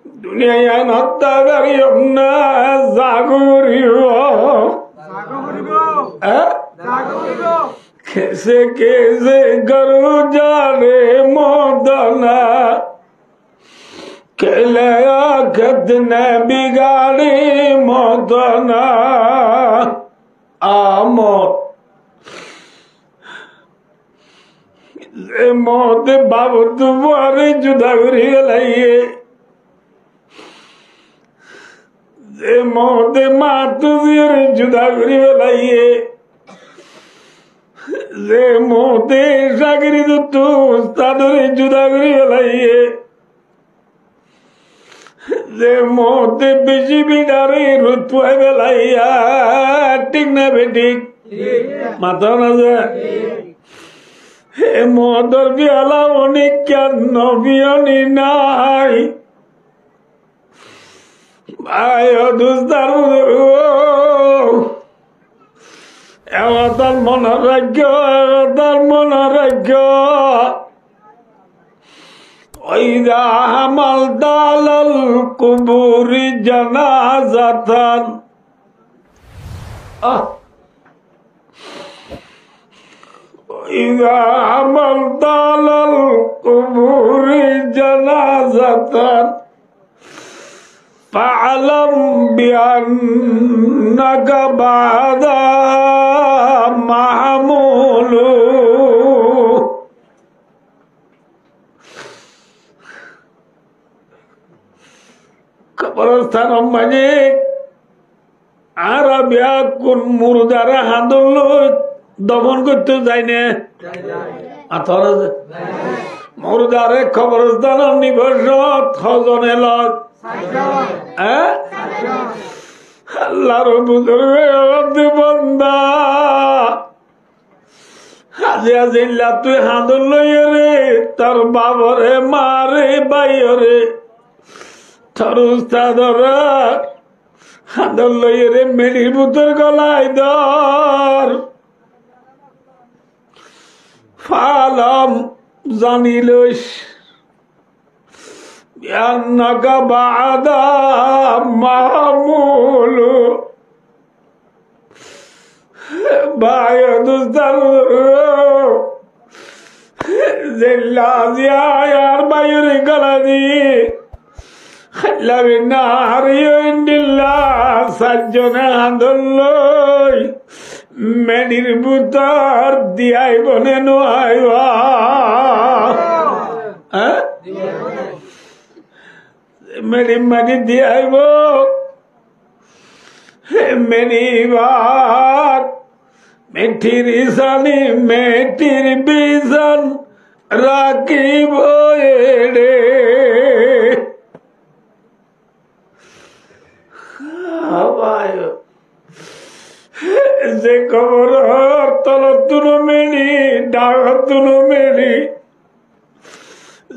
দুনিয়ায় নত্যাগারী না জাগরিব খেসে কেসে গরু জানে মদনা খেলে খেতনে বিগাড়ি মদনা আমত মত বাবত বারে জুদা করি গেলাইয়ে যে মতে মা তুজির জুদা করি গেলাইয়ে যে মতে চাকরি তো উস্তাদরে জুদা করি গেলাইয়ে যে মতে বেশি বিডারে রুতুয়াই বেলাইয়া ঠিক না বেঠিক মাথা না যায় হে মদর বিয়ালা অনেক কেন বিয়নি নাই ভাই দুস্তার এবার মনের রাজ্য এবার মনের রাজ্য ওই হামাল দালাল কুবুরি জানাজাতান إذا عملت على القبور جنازة فاعلم بأنك بعدها محمول কবরস্থান মানে আরবিয়া কোন মুর্দারা হাঁদল দমন করতে যাই না মুর্দারে কবরস্থান নিবস ছজনে লয় আল্লাহর বুজুর্গ বন্দা আজি আজিল্লা তুই হাঁদল লইয়ে রে তোর বাবরে মারে বাইরে তোর উস্তাদরা হাঁদল লইয়ে রে মেডির বুতর গলায় ধর ফালাম জানিলস বিআন্নাকা বা'দা মাহমুল বায়দুস্তার জিল্লা জিয়ার বাইরে গলাদি খাল্লাবিনা হারিয়িল্লা সাজ্জনা হাঁদল মেডির বুতার দিয়াই বনে নোয়াইবা মেডি মাটি দিয়াইব মেনিবার মেঠির ইসানি মেঠির বিজন রাখিব এড়ে যে খবর তলতুন মেলি ডাকতুন মেলি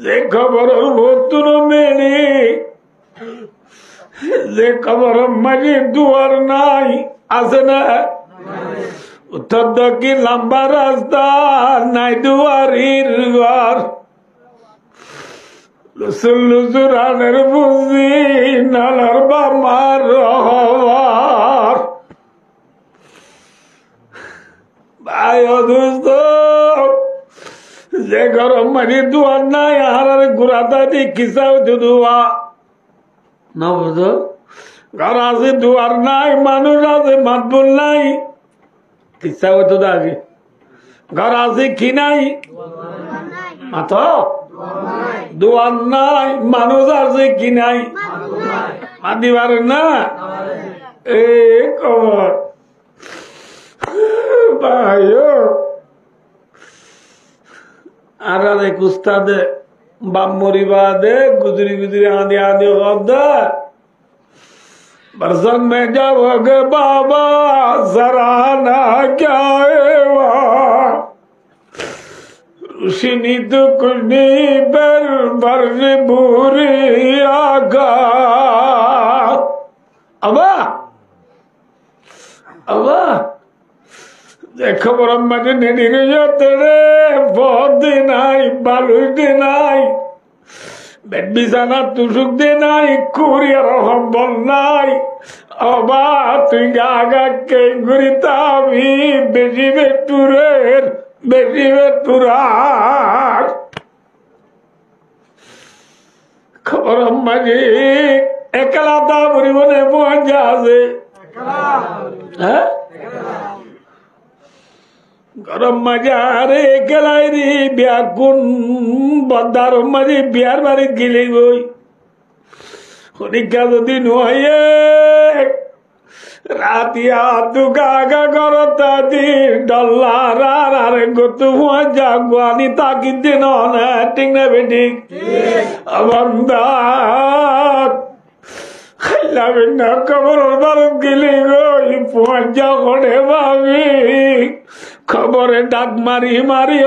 যে খবর ভতুন মেলি যে খবর মাঝে দুয়ার নাই আছে না উত্তর দক্ষিণ লম্বা রাস্তা নাই দুয়ারির ঘর লুসুল লুসুরানের বুঝি নালার বামার রহবার ভাই অদুস্ত যে গরম মানি দুয়ার নাই আর গুড়াতা দি কিসাও দুয়া না বুঝো ঘর আছে দুয়ার নাই মানুষ আছে মাতবুল নাই কিসাও তো দাবি ঘর আছে কি নাই মাথ দুয়ার নাই মানুষ আছে কি নাই মাতিবার না এ কবর ভাই আর এক উস্তাদে বাপ মরিবা দে গুজরি গুজরি আঁধি আঁধি দে बरसन में जाओगे बाबा सराहना क्या है वहाँ ऋषि तो कुछ नहीं पर बर्ज बुरी आगा अबा अबा देखो ब्रह्मा जी नहीं गया तेरे बहुत दिन आई बालू दिन आई বেড বিছানা তুষুক দে নাই, কুরিয়ার সম্বল নাই, অবা তুই গা কে ঘুরিতামি বেশি বেটুরের বেশি বেটুরার খবর মাঝে একলা তা পরিবনে পৌঁছা আছে। হ্যাঁ গরম মাঝারে একলাই রে বিয়া কোন বদার মাঝে বিয়ার বাড়ি গেলে গই হরিকা যদি নয়ে রাতিয়া দুগা গা করতা দি ডলার আর গতু জাগুয়ানি তাকি দিন না ঠিক না বেটি বন্দার খাইলাবেন না খবর বারত গেলে গই পৌঁছা করে ভাবি খবরে ডাক মারি মারি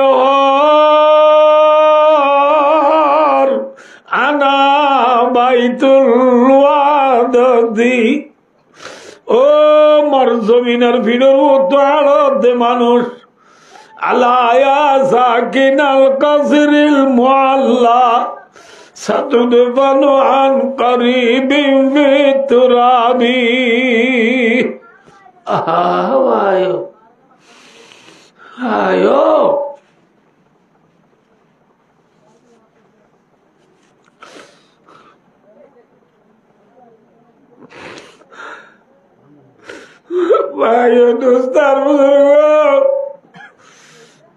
আনা বাইতুল ওয়াদি ও মর জমিনের ভিড়ের উত্তাড়ে মানুষ আলায়া সাকিনাল কাসরিল মুআল্লা সাতুদফানু আন করিবিন বিতুরাবি আহাওয়ায়ো আয়ো ভাইও দোস্তার বুজুর্গ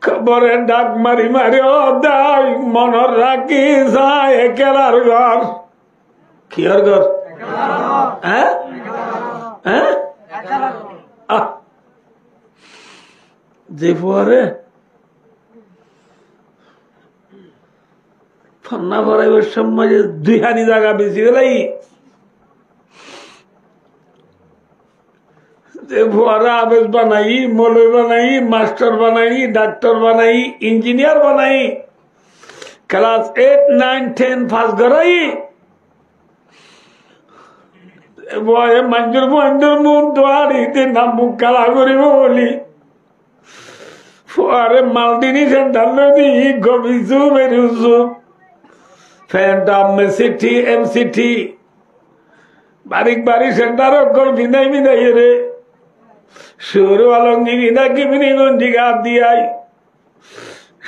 খবরের ডাক মারি মারি দাই মনের রাখি যায় একেলার ঘর কি আর ঘর হ্যাঁ হ্যাঁ যে ফুয়ারে ফন্না ভরাইবার সমাজে দুই হানি জায়গা বেশি গেলাই যে ফুয়ারা আবেশ বানাই মৌলবী বানাই মাস্টার বানাই ডাক্তার বানাই ইঞ্জিনিয়ার বানাই ক্লাস 8, 9, 10 পাস করাই বয়ে মঞ্জুর মঞ্জুর মুখ দোয়ারিতে নাম মুখ কালা করিব বলি ফুয়ারে মালদিনী সেন্টার নদী গবিসু বেরুসু ফ্যান্টাম সিটি এমসিটি বারিক বাড়ি সেন্টার অকল বিনাই বিনাই রে সুরু আলঙ্গি বিনা কি বিনি গঞ্জি গাত দিয়াই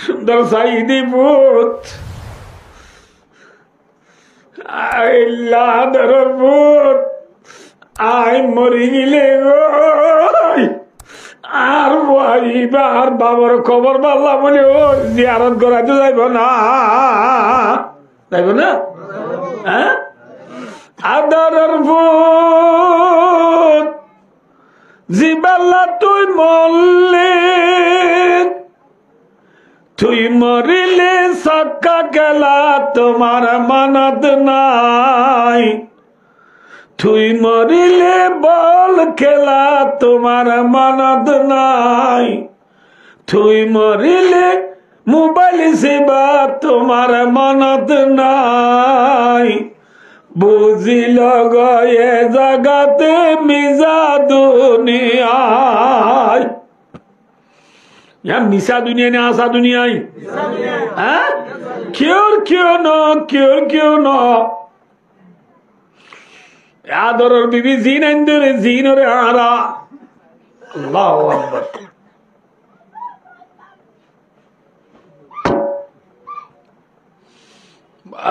সুন্দর সাইদি ভূত আইল্লা ধরর ভূত আই মরি গিলে গো আর আর বাবার খবর পাল্লা বলে ও জিয়ারত করাতে যাইব না যাইব না হ্যাঁ আদরের ভূত জিবাল্লা তুই মরলে তুই মরিলে সক্কা গেলা তোমার মানত নাই তুই মরিলে বল খেলা তোমার মানত নাই তুই মরিলে মোবাইল সেবা তোমার মানত নাই বুঝিল গয়ে জগতে মিজা দুনিয়ায় মিশা দুনিয়া নে আসা দুনিয়ায় হ্যাঁ क्यों न আদরের বিবি জিনেন্দরে জিনরে আরা আল্লাহু আকবার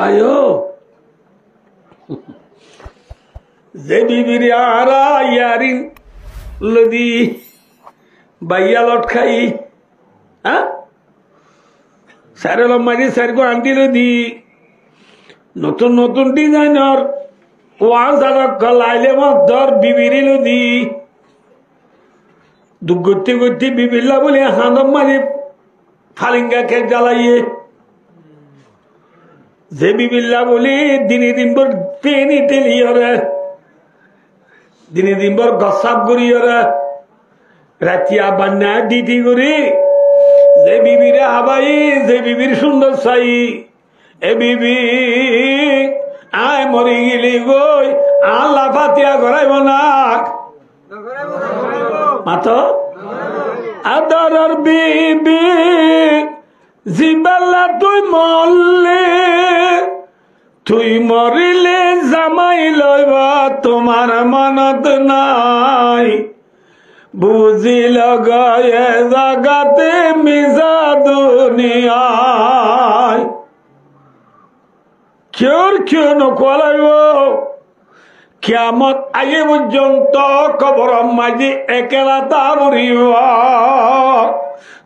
আয়ো যে বিবির আরা ইয়ারিন লদি বাইয়া লটখাই হ্যাঁ সারে লম্মারি সারগো আন্টি লদি নতুন নতুন ডিজাইনার লাইলে মর বিবিরি লদি দুগতি গতি বিবিল্লা বলে হানম মারি ফালিঙ্গা খেক জ্বালাইয়ে যে বিবিল্লা বলি দিনে দিন ভর পেনি তেলিয়রে দিনে দিন ভর গসাপ করিয়রে রাতিয়া বান্না ডিটি করি যে বিবিরে হাবাই যে বিবির সুন্দর চাই এ বিবি আয় মরি গেলি গই আল্লাহ ফাতিয়া করাইব না মাত আদরের বিবি জিবাল্লা তুই মরলে তুই মরিলে জামাই লইবা তোমার মনত নাই বুঝিল গয়ে জাগাতে মিজা দুনিয়ায় কেউ নকলাইব কিয়ামত আগে পর্যন্ত কবর মাঝে একেলা তাবরিব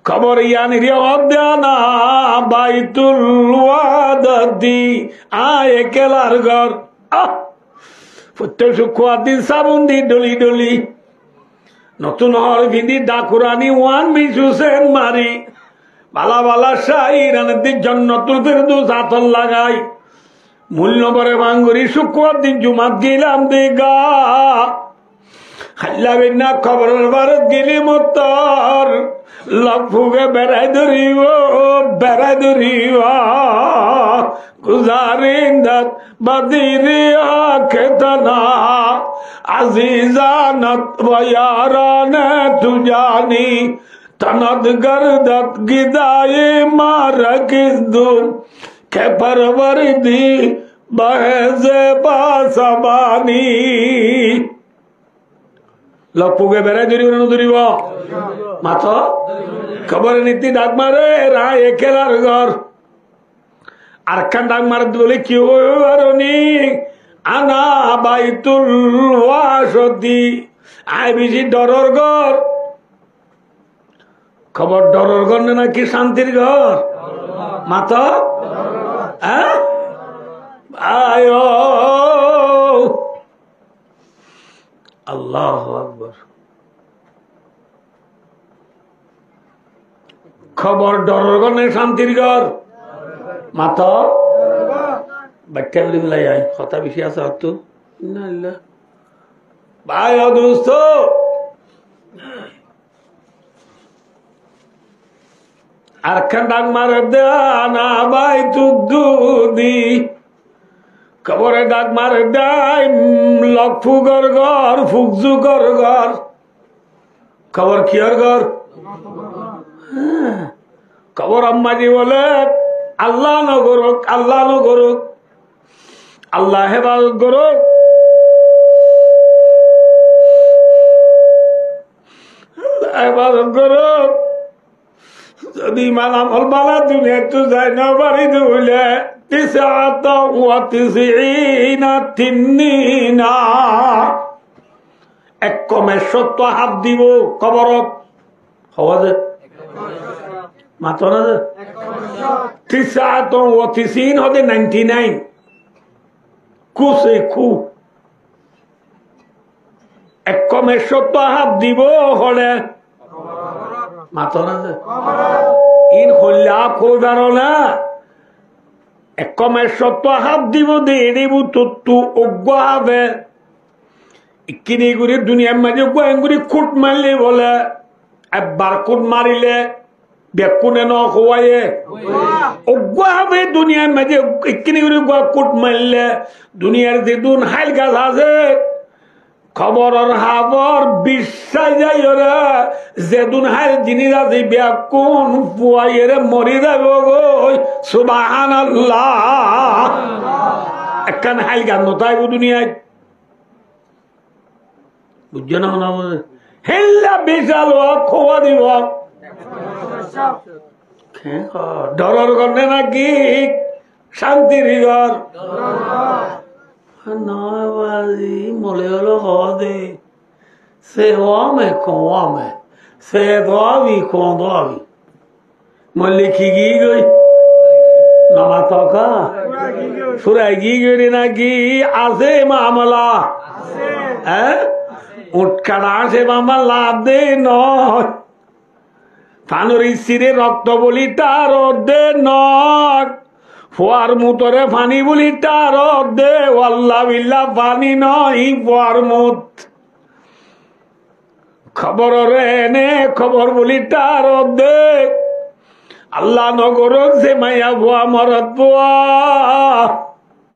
খবর ইয়ানির অধ্যানা বাইতুল ওয়াদাতি আয় একেলার ঘর প্রত্যেক শুক্রবার দিন সাবুন দি ডলি ডলি নতুন হর ভিন্দি ডাকুরানি ওয়ান মিসুসেন মারি বালা বালা শাহী রানের জন্নতুল ফেরদৌস আতর লাগাই মূল্য পরে ভাঙ্গুরি শুক্রবার দিন জুমাত গেলাম দিগা হাল্লা বিনা খবরের ভারত গেলি মতর লফুকে বেড়াই ধরিব গুজারিন্দাত বদিরিয়া খেতনা আজিজানত বয়ারানে তুজানি তনদ গরদত গিদায়ে মারকিসদুন কে পরবরদি বহজে পাসবানি লপুকে বেড়াই ধরিব না ধরিব মাথ খবর নীতি ডাক মারে রায় একেলার ঘর আর কান ডাক মারে বলে কি হরনি আনা বাইতুল ওয়াসতি আয় বেশি ডরর ঘর খবর ডরর ঘর নাকি শান্তির ঘর মাথ আয় আল্লাহ আকবার খবর ডরর ঘর নেই শান্তির ঘর মাথা বাচ্চা বলি মিলাই আয় কথা বেশি আছে হতো ভাই দোস্ত আর খান ডাক মারে দেনা ভাই তুদি খবরে ডাক মারে দেয় লকফুগর ঘর ফুকজুকর ঘর খবর কিয়র ঘর খবর আম্মাজি বলে আল্লাহ ন করুক আল্লাহ হেফাজত করুক হেফাজত করুক যদি মালামল বালা দুনিয়া তো যায় না বাড়ি ধুলে এক কমে 70 হাত দিব কবরত হওয়া যায় মাত্র না যে 99 হবে 99 কুসে কু এক কমে 70 হাত দিব হলে মাত্র না যে ইন হল্লা কইবার না এক কমে 70 হাত দিব দে এড়িব তত্তু অজ্ঞ হবে ইকিনি গুড়ি দুনিয়ার মাঝে গুড়ি খুট মারলে বলে একবার খুট মারিলে বেকুনে ন হওয়ায়ে অজ্ঞ হবে দুনিয়ার মাঝে ইকিনি গুড়ি খুট মারলে দুনিয়ার যে দুন হাইল গাছ আছে খবরের হাবর বিশ্বাস যাই ওরা যেদুন হাইল জিনিস আছে বেকুন পুয়াইরে মরি যাব গো সুবহানাল্লাহ একখান হাইল গান নতাইব দুনিয়ায় বুঝছো না মনে হয় হেল্লা বিশাল খোয়া দিব ডরার গন্ডে নাকি শান্তির ঘর নবাজি মলে হলো হদে সে ওয়ামে কোয়ামে সে দোয়াবি কোন দোয়াবি মল্লি কি গি গই নামা তকা সুরাই গি গরি নাকি আছে মামলা হ্যাঁ উটকাড়া আছে মামলা দে নয় থানোর ইসিরে রক্ত বলি তার দে নয় ফুয়ার মুতরে ফানি বলি তার দে ওয়াল্লা বিল্লা ফানি নয় ফুয়ার মুত খবর রে নে খবর বলি তার দে আল্লাহ নগর যে মাইয়া ভুয়া মরত ভুয়া